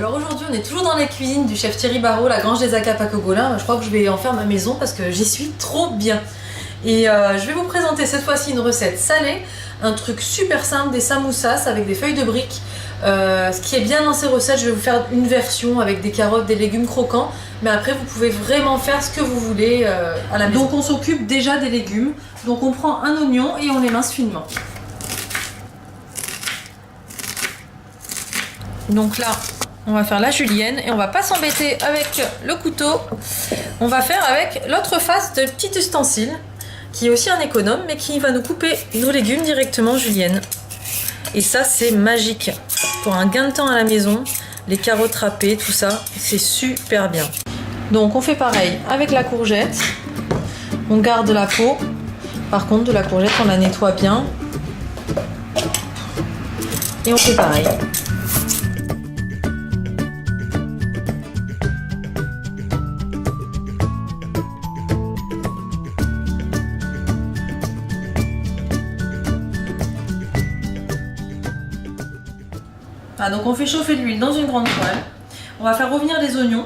Alors aujourd'hui on est toujours dans la cuisine du chef Thierry Barraud, la grange des Acapacogolins. Je crois que je vais en faire ma maison parce que j'y suis trop bien. Et je vais vous présenter cette fois-ci une recette salée, un truc super simple, des samoussas avec des feuilles de briques. Ce qui est bien dans ces recettes, je vais vous faire une version avec des carottes, des légumes croquants, mais après vous pouvez vraiment faire ce que vous voulez à la maison. Donc on s'occupe déjà des légumes, donc on prend un oignon et on l'émince finement. Donc là, on va faire la julienne et on va pas s'embêter avec le couteau. On va faire avec l'autre face de petit ustensile qui est aussi un économe mais qui va nous couper nos légumes directement julienne. Et ça c'est magique pour un gain de temps à la maison. Les carottes râpées, tout ça, c'est super bien. Donc on fait pareil avec la courgette. On garde la peau. Par contre de la courgette on la nettoie bien. Et on fait pareil. Donc on fait chauffer l'huile dans une grande poêle, on va faire revenir les oignons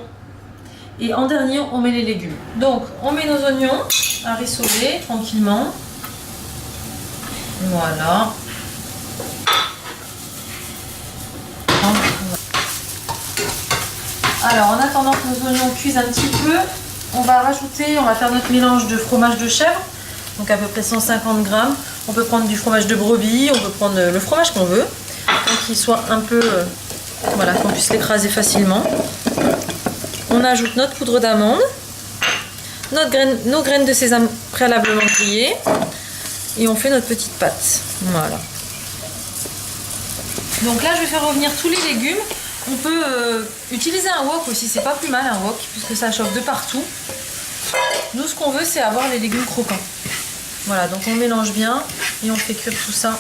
et en dernier on met les légumes. Donc on met nos oignons à rissoler tranquillement, voilà. Alors en attendant que nos oignons cuisent un petit peu, on va faire notre mélange de fromage de chèvre, donc à peu près 150 grammes. On peut prendre du fromage de brebis, on peut prendre le fromage qu'on veut. Qu'il soit un peu, voilà, qu'on puisse l'écraser facilement. On ajoute notre poudre d'amande, nos graines de sésame préalablement grillées et on fait notre petite pâte. Voilà. Donc là, je vais faire revenir tous les légumes. On peut utiliser un wok aussi, c'est pas plus mal un wok puisque ça chauffe de partout. Nous, ce qu'on veut, c'est avoir les légumes croquants. Voilà, donc on mélange bien et on fait cuire tout ça.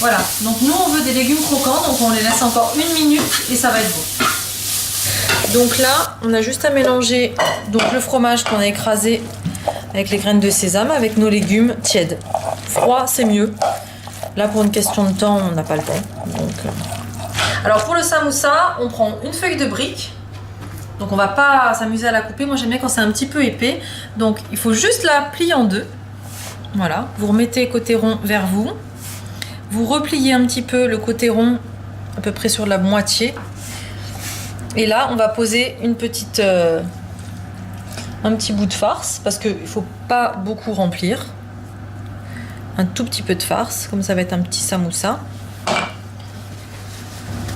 Voilà, donc nous on veut des légumes croquants, donc on les laisse encore 1 minute et ça va être bon. Donc là, on a juste à mélanger donc le fromage qu'on a écrasé avec les graines de sésame avec nos légumes tièdes. Froid, c'est mieux. Là, pour une question de temps, on n'a pas le temps. Donc, alors pour le samoussa, on prend une feuille de brique. Donc on va pas s'amuser à la couper. Moi j'aime bien quand c'est un petit peu épais. Donc il faut juste la plier en deux. Voilà, vous remettez côté rond vers vous. Vous repliez un petit peu le côté rond, à peu près sur la moitié. Et là, on va poser un petit bout de farce, parce qu'il ne faut pas beaucoup remplir. Un tout petit peu de farce, comme ça va être un petit samoussa.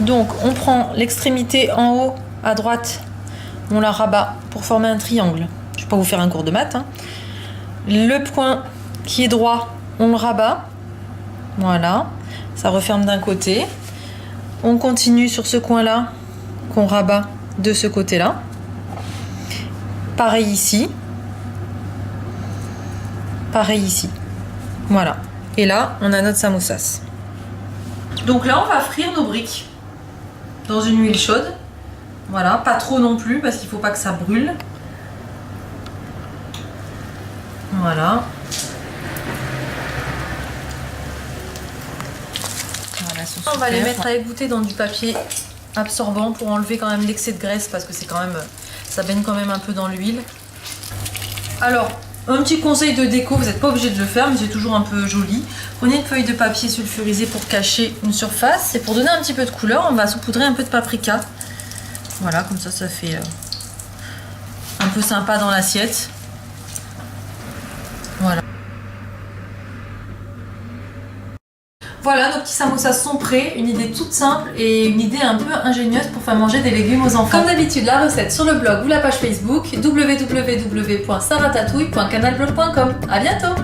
Donc, on prend l'extrémité en haut, à droite, on la rabat pour former un triangle. Je ne vais pas vous faire un cours de maths, hein. Le point qui est droit, on le rabat. Voilà, ça referme d'un côté. On continue sur ce coin-là qu'on rabat de ce côté-là. Pareil ici. Pareil ici. Voilà. Et là, on a notre samoussas. Donc là, on va frire nos briques dans une huile chaude. Voilà, pas trop non plus parce qu'il ne faut pas que ça brûle. Voilà. On va les mettre à égoutter dans du papier absorbant pour enlever quand même l'excès de graisse parce que c'est quand même, ça baigne quand même un peu dans l'huile. Alors, un petit conseil de déco, vous n'êtes pas obligé de le faire mais c'est toujours un peu joli. Prenez une feuille de papier sulfurisé pour cacher une surface et pour donner un petit peu de couleur, on va saupoudrer un peu de paprika. Voilà, comme ça fait un peu sympa dans l'assiette. Voilà. Voilà, nos petits samoussas sont prêts, une idée toute simple et une idée un peu ingénieuse pour faire manger des légumes aux enfants. Comme d'habitude, la recette sur le blog ou la page Facebook www.saratatouille.canalblog.com. À bientôt!